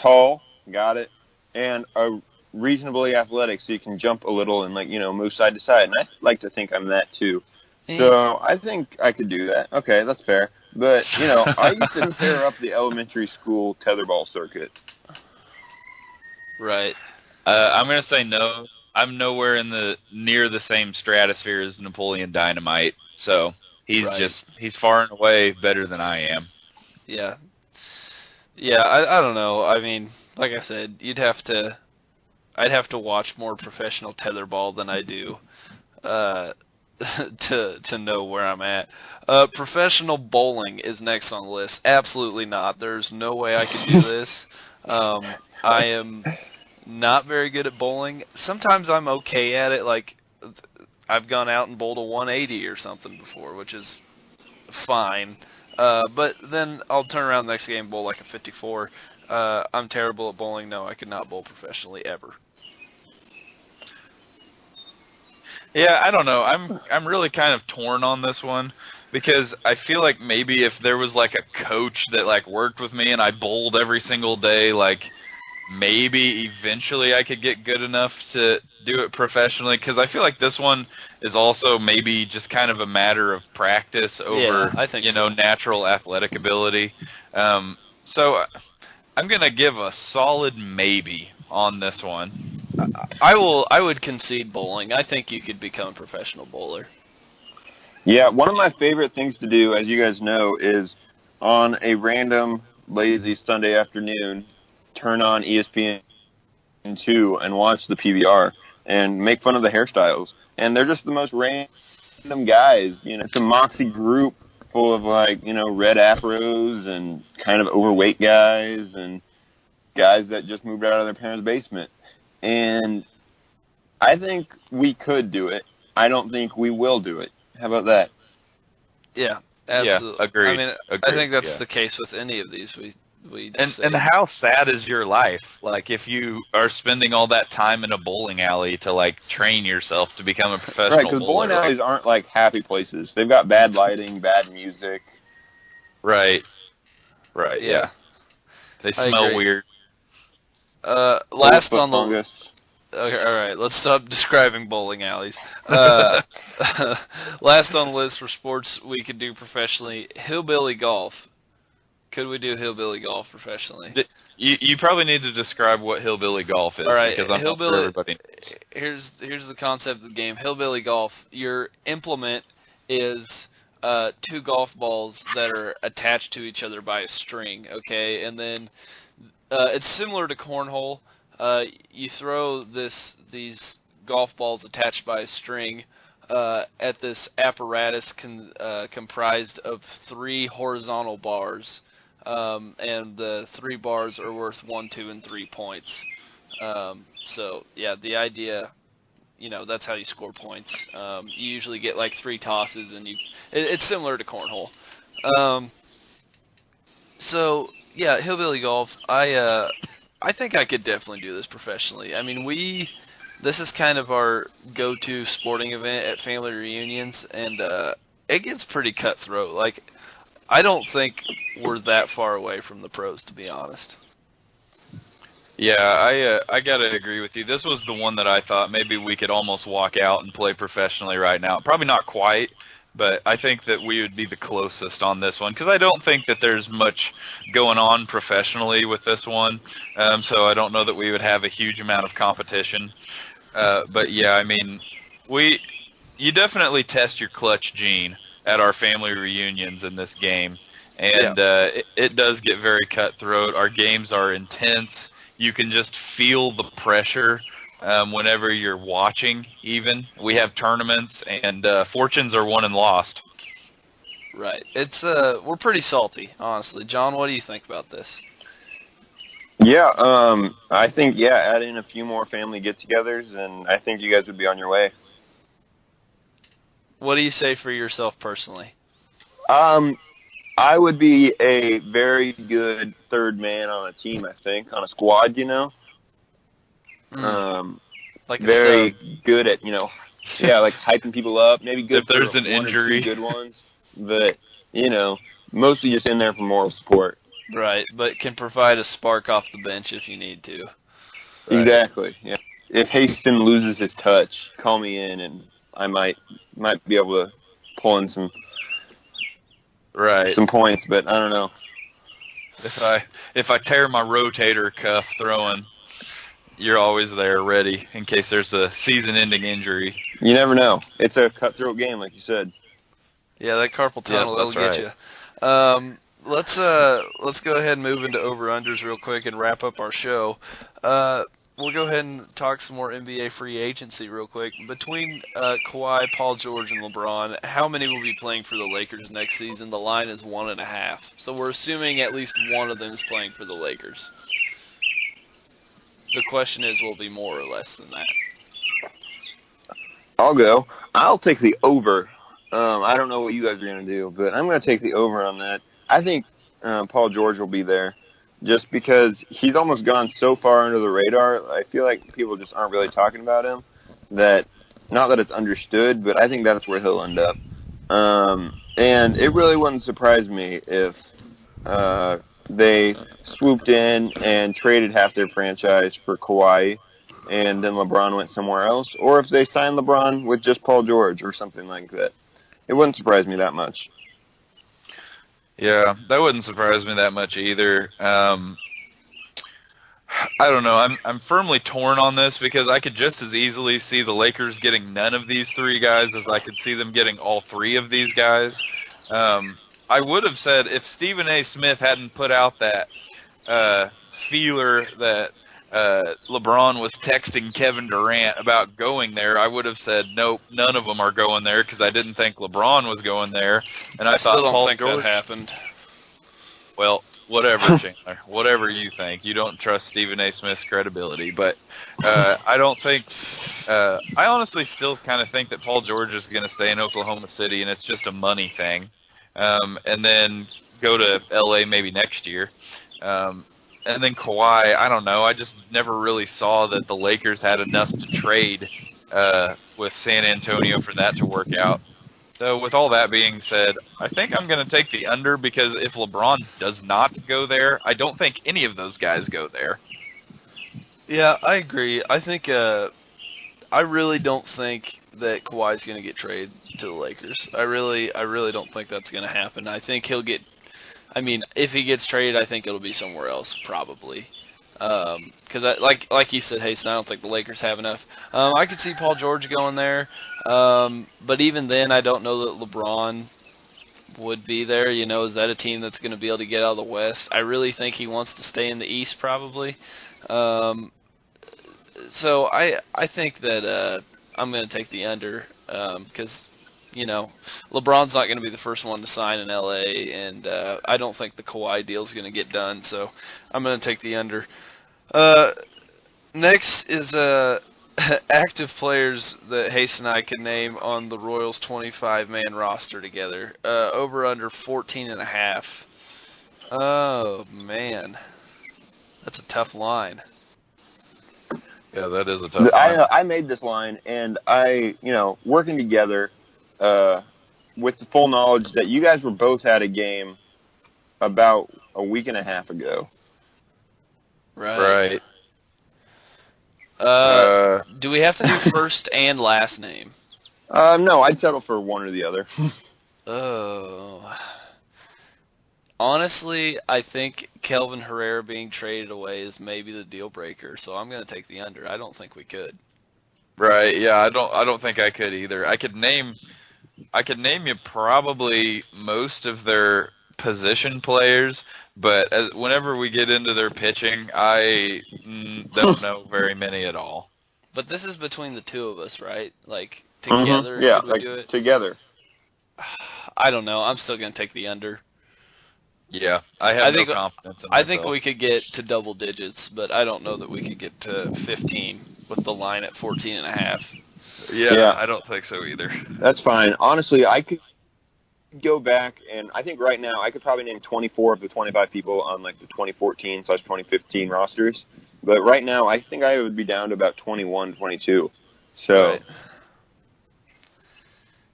tall, got it, and reasonably athletic so you can jump a little and, like, you know, move side to side. And I like to think I'm that too. So I think I could do that. Okay, that's fair. But, you know, I used to tear up the elementary school tetherball circuit. Right. I'm going to say no. I'm nowhere near the same stratosphere as Napoleon Dynamite. So he's far and away better than I am. Yeah. Yeah, I don't know. I mean, like I said, I'd have to watch more professional tetherball than I do to know where I'm at. Professional bowling is next on the list. Absolutely not. There's no way I could do this. I am not very good at bowling. Sometimes I'm okay at it. Like, I've gone out and bowled a 180 or something before, which is fine. But then I'll turn around the next game, bowl like a 54. I'm terrible at bowling. No, I could not bowl professionally ever. Yeah, I don't know. I'm really kind of torn on this one because I feel like maybe if there was like a coach that like worked with me and I bowled every single day, like maybe eventually I could get good enough to do it professionally, because I feel like this one is also maybe just kind of a matter of practice over I think natural athletic ability. So I'm going to give a solid maybe on this one. I would concede bowling. I think you could become a professional bowler. Yeah, one of my favorite things to do, as you guys know, is on a random lazy Sunday afternoon, turn on ESPN2 and watch the PBR and make fun of the hairstyles. And they're just the most random guys. You know, it's a moxie group full of red afros and kind of overweight guys and guys that just moved out of their parents' basement. And I think we could do it. I don't think we will do it. How about that? Yeah, absolutely. Yeah, agreed. I mean, agreed. I think that's the case with any of these. And how sad is your life? Like, if you are spending all that time in a bowling alley to like train yourself to become a professional bowler. Right, because bowling alleys aren't like happy places. They've got bad lighting, bad music. Right. Right. Yeah. They smell weird. Last on the okay, all right. Let's stop describing bowling alleys. Last on the list for sports we could do professionally: hillbilly golf. Could we do hillbilly golf professionally? You probably need to describe what hillbilly golf is. All right, because I'm not sure everybody knows. Here's the concept of the game. Hillbilly golf. Your implement is 2 golf balls that are attached to each other by a string. Okay, and then it's similar to cornhole. You throw these golf balls attached by a string at this apparatus comprised of 3 horizontal bars, and the 3 bars are worth 1, 2, and 3 points. So yeah, the idea, that's how you score points. You usually get like 3 tosses, and it's similar to cornhole. So yeah, hillbilly golf. I think I could definitely do this professionally. I mean, this is kind of our go-to sporting event at family reunions, and it gets pretty cutthroat. Like, I don't think we're that far away from the pros, to be honest. Yeah, I gotta agree with you. This was the one that I thought maybe we could almost walk out and play professionally right now. Probably not quite, but I think that we would be the closest on this one, because I don't think that there's much going on professionally with this one, so I don't know that we would have a huge amount of competition. But yeah, I mean, you definitely test your clutch gene at our family reunions in this game, and it does get very cutthroat. Our games are intense. You can just feel the pressure whenever you're watching. Even we have tournaments, and fortunes are won and lost. Right. It's we're pretty salty, honestly. John, what do you think about this? Yeah, I think add in a few more family get-togethers, and I think you guys would be on your way. What do you say for yourself personally? I would be a very good third man on a team, I think, on a squad, Like very good at, like hyping people up, maybe good if there's for an one injury. or 2 good ones, but, mostly just in there for moral support. Right, but can provide a spark off the bench if you need to. Right. Exactly, yeah. If Haston loses his touch, call me in, and I might be able to pull in some points, but I don't know. If I tear my rotator cuff throwing, you're always there ready in case there's a season-ending injury. You never know. It's a cutthroat game, like you said. Yeah, that carpal tunnel will get you. Let's go ahead and move into over-unders real quick and wrap up our show. We'll go ahead and talk some more NBA free agency real quick. Between Kawhi, Paul George, and LeBron, how many will be playing for the Lakers next season? The line is 1.5. So we're assuming at least one of them is playing for the Lakers. The question is, will it be more or less than that? I'll go. I'll take the over. I don't know what you guys are going to do, but I'm going to take the over on that. I think Paul George will be there just because he's almost gone so far under the radar. I feel like people just aren't really talking about him. That, not that it's understood, but I think that's where he'll end up. And it really wouldn't surprise me if they swooped in and traded half their franchise for Kawhi, and then LeBron went somewhere else, or if they signed LeBron with just Paul George or something like that. It wouldn't surprise me that much. Yeah, that wouldn't surprise me that much either. I don't know. I'm firmly torn on this because I could just as easily see the Lakers getting none of these three guys as I could see them getting all three of these guys. I would have said if Stephen A. Smith hadn't put out that feeler that LeBron was texting Kevin Durant about going there, I would have said, nope, none of them are going there because I didn't think LeBron was going there. And I thought still don't Paul think George, that happened. Well, whatever, Chandler. Whatever you think. You don't trust Stephen A. Smith's credibility. But I don't think I honestly still kind of think that Paul George is going to stay in Oklahoma City, and it's just a money thing. And then go to L.A. maybe next year. And then Kawhi, I don't know. I just never really saw that the Lakers had enough to trade with San Antonio for that to work out. So with all that being said, I think I'm going to take the under because if LeBron does not go there, I don't think any of those guys go there. Yeah, I agree. I think I really don't think that Kawhi's going to get traded to the Lakers. I really don't think that's going to happen. I think he'll get. I mean, if he gets traded, I think it'll be somewhere else probably. Because like you said, Hasten, I don't think the Lakers have enough. I could see Paul George going there, but even then, I don't know that LeBron would be there. You know, is that a team that's going to be able to get out of the West? I really think he wants to stay in the East, probably. So I think that I'm going to take the under because. You know, LeBron's not going to be the first one to sign in L.A., and I don't think the Kawhi deal is going to get done, so I'm going to take the under. Next is active players that Hayes and I can name on the Royals' 25-man roster together. Over under 14.5. Oh, man. That's a tough line. Yeah, that is a tough line. I made this line, and working together, with the full knowledge that you guys were both at a game about a week and a half ago. Right. Do we have to do first and last name? No, I'd settle for one or the other. Oh. Honestly, I think Kelvin Herrera being traded away is maybe the deal breaker, so I'm going to take the under. I don't think we could. Right, yeah, I don't think I could either. I could name you probably most of their position players, but whenever we get into their pitching, I don't know very many at all. But this is between the two of us, right? Like, together, yeah, could we do it? Together. I don't know. I'm still going to take the under. Yeah, I have no confidence in myself. I think we could get to double digits, but I don't know that we could get to 15 with the line at 14.5. Yeah, I don't think so either. That's fine. Honestly, I could go back, and I think right now I could probably name 24 of the 25 people on like the 2014/2015 rosters. But right now, I think I would be down to about 21, 22. So. Right.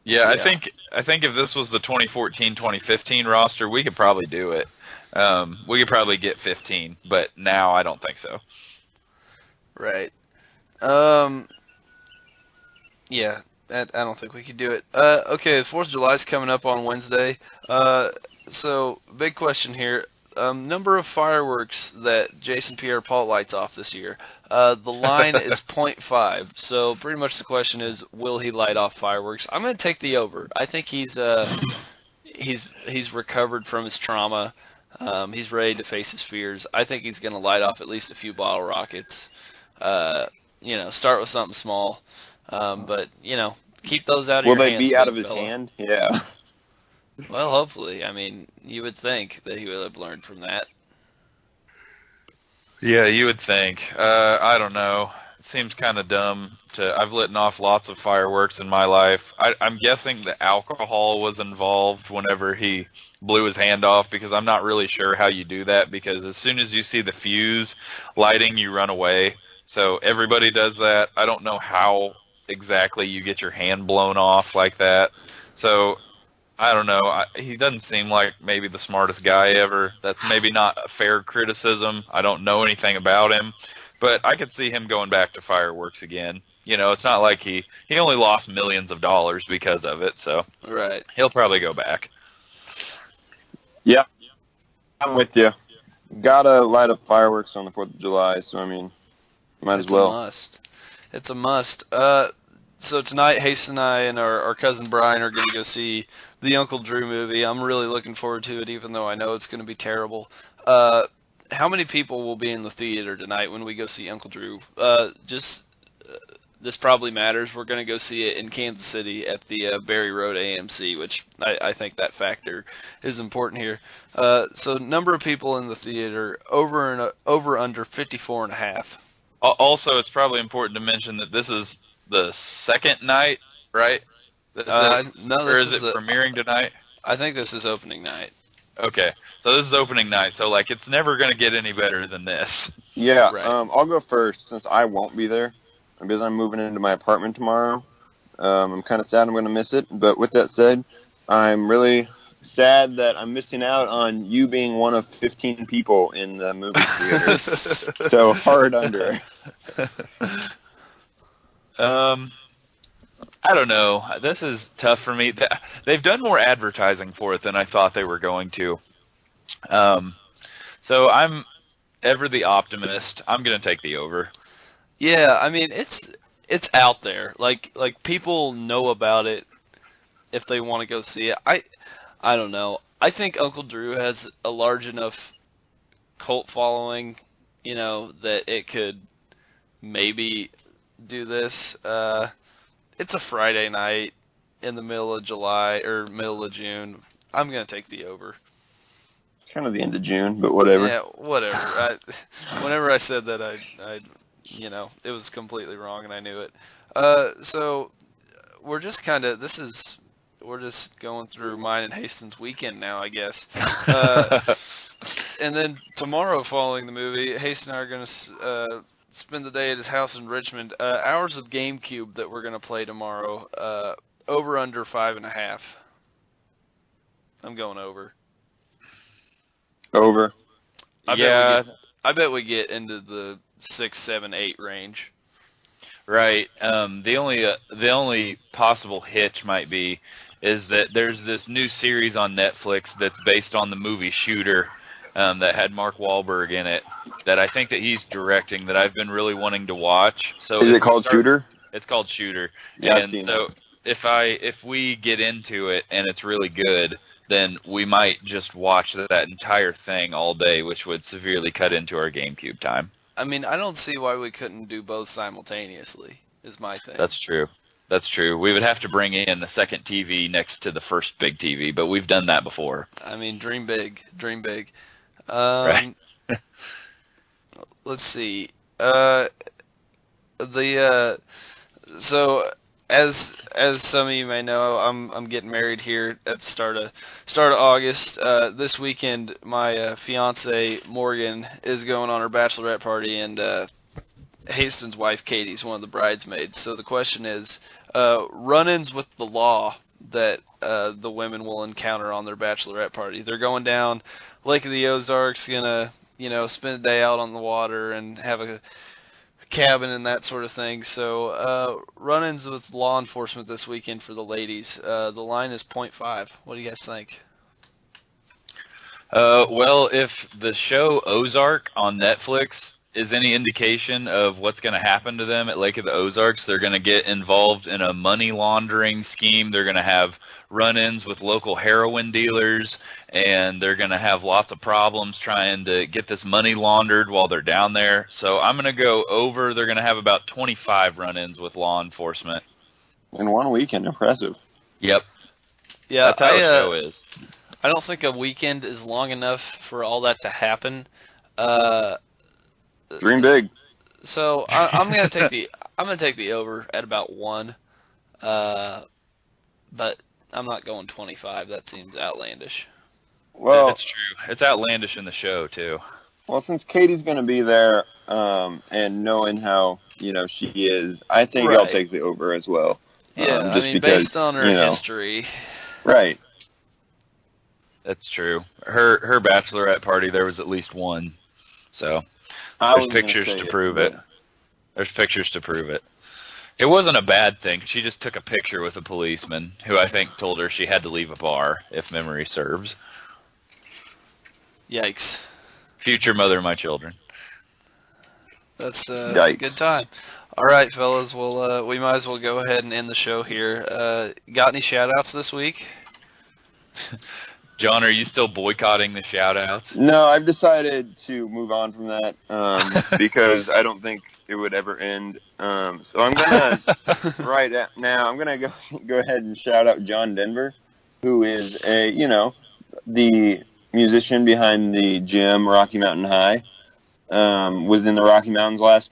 Yeah, I think if this was the 2014-2015 roster, we could probably do it. We could probably get 15, but now I don't think so. Right. Yeah, I don't think we could do it. Okay, the 4th of July is coming up on Wednesday. So, big question here. Number of fireworks that Jason Pierre-Paul lights off this year. The line is 0.5. So pretty much the question is, will he light off fireworks? I'm going to take the over. I think he's recovered from his trauma. He's ready to face his fears. I think he's going to light off at least a few bottle rockets. Start with something small, but keep those out of your hands. Will they be out of his hand? Yeah. Well, hopefully. I mean, you would think that he would have learned from that. Yeah, you would think. I don't know. seems kind of dumb. I've lit off lots of fireworks in my life. I'm guessing the alcohol was involved whenever he blew his hand off, because I'm not really sure how you do that, because as soon as you see the fuse lighting, you run away. So everybody does that. I don't know how exactly you get your hand blown off like that. So I don't know. He doesn't seem like maybe the smartest guy ever. That's maybe not a fair criticism. I don't know anything about him. But I could see him going back to fireworks again. You know, it's not like he only lost millions of dollars because of it, so Right. he'll probably go back. Yeah, I'm with you. Gotta light up fireworks on the 4th of July, so I mean, might as well. It's a must. It's a must. So tonight, Hasten and I and our cousin Brian are going to go see the Uncle Drew movie. I'm really looking forward to it, even though I know it's going to be terrible. How many people will be in the theater tonight when we go see Uncle Drew? This probably matters. We're going to go see it in Kansas City at the Berry Road AMC, which I think that factor is important here. So number of people in the theater, over under 54.5. Also, it's probably important to mention that this is the second night, right? Or is it premiering tonight? I think this is opening night. Okay, so this is opening night, so like it's never going to get any better than this. Yeah, Right. I'll go first since I won't be there because I'm moving into my apartment tomorrow. I'm kind of sad I'm going to miss it, but with that said, I'm really sad that I'm missing out on you being one of 15 people in the movie theater. So hard under. I don't know. This is tough for me. They've done more advertising for it than I thought they were going to. So I'm ever the optimist. I'm going to take the over. Yeah, I mean it's out there. Like people know about it if they want to go see it. I don't know. I think Uncle Drew has a large enough cult following, you know, that it could maybe do this. It's a Friday night in the middle of July or middle of June. I'm going to take the over. Kind of the end of June, but whatever. Yeah, whatever. Whenever I said that, I it was completely wrong, and I knew it. So we're just going through mine and Hastings' weekend now, I guess. And then tomorrow, following the movie, Hastings and I are going to spend the day at his house in Richmond. Hours of GameCube that we're going to play tomorrow. Over under 5.5. I'm going over. Over. I bet we get into the 6, 7, 8 range. Right. The only possible hitch might be is that there's this new series on Netflix that's based on the movie Shooter, that had Mark Wahlberg in it, that I think that he's directing, that I've been really wanting to watch. So is it called Shooter? It's called Shooter. Yeah, and so if we get into it and it's really good, then we might just watch that entire thing all day, which would severely cut into our GameCube time. I mean, I don't see why we couldn't do both simultaneously, is my thing. That's true. We would have to bring in the second TV next to the first big TV, but we've done that before. I mean, dream big. Right. Let's see. So as some of you may know, I'm getting married here at the start of August. This weekend, my fiance Morgan is going on her bachelorette party, and Hastings' wife Katie's one of the bridesmaids. So the question is, run-ins with the law that the women will encounter on their bachelorette party. They're going down Lake of the Ozarks, gonna spend a day out on the water and have a cabin and that sort of thing. So run-ins with law enforcement this weekend for the ladies. The line is 0.5. What do you guys think? Well, if the show Ozark on Netflix is any indication of what's going to happen to them at Lake of the Ozarks, they're going to get involved in a money laundering scheme. They're going to have run-ins with local heroin dealers, and they're going to have lots of problems trying to get this money laundered while they're down there. So I'm going to go over. They're going to have about 25 run-ins with law enforcement. In one weekend, impressive. Yep. Yeah, that's how the show is. I don't think a weekend is long enough for all that to happen. Dream big. So I'm gonna take the over at about 1, but I'm not going 25. That seems outlandish. Well, That's true. It's outlandish in the show too. well, since Katie's going to be there, and knowing how she is, I think I'll Right. take the over as well. Yeah, just because, based on her history. Right. That's true. Her bachelorette party, there was at least one. So I there's was gonna pictures say to prove it. There's pictures to prove it. It wasn't a bad thing. She just took a picture with a policeman who I think told her she had to leave a bar, if memory serves. Yikes. Future mother of my children. That's Yikes. a good time. All right, fellas. Well, we might as well go ahead and end the show here. Got any shout-outs this week? John, are you still boycotting the shout-outs? No, I've decided to move on from that because I don't think it would ever end. So I'm gonna now I'm gonna go ahead and shout out John Denver, who is the musician behind the gym Rocky Mountain High. Was in the Rocky Mountains last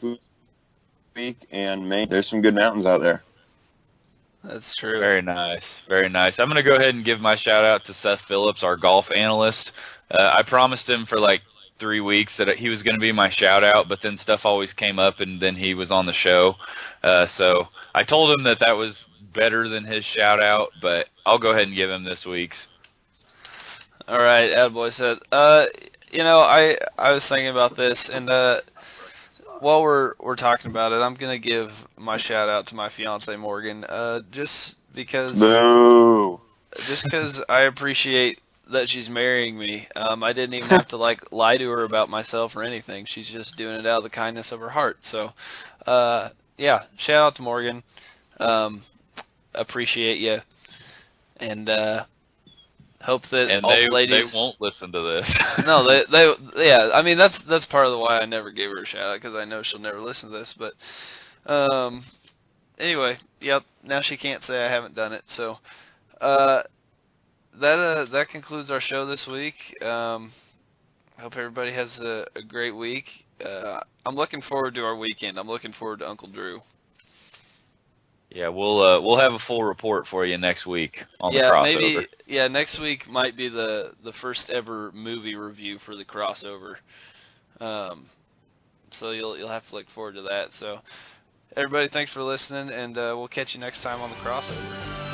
week, and man, there's some good mountains out there. That's true. Very nice. Very nice. I'm going to go ahead and give my shout-out to Seth Phillips, our golf analyst. I promised him for like 3 weeks that he was going to be my shout-out, but then stuff always came up, and then he was on the show. So I told him that was better than his shout-out, but I'll go ahead and give him this week's. All right, attaboy Seth. I was thinking about this, and while we're talking about it, I'm gonna give my shout out to my fiance Morgan, just because Boo. I appreciate that she's marrying me. I didn't even have to lie to her about myself or anything. She's just doing it out of the kindness of her heart. So, yeah, shout out to Morgan. Appreciate you, and hope that all the ladies. They won't listen to this. No, yeah. I mean, that's part of the why I never gave her a shout out, because I know she'll never listen to this. But anyway, yep. Now she can't say I haven't done it. So that concludes our show this week. Hope everybody has a great week. I'm looking forward to our weekend. I'm looking forward to Uncle Drew. Yeah, we'll have a full report for you next week on the crossover. Next week might be the first ever movie review for the crossover. So you'll have to look forward to that. So everybody, thanks for listening, and we'll catch you next time on the crossover.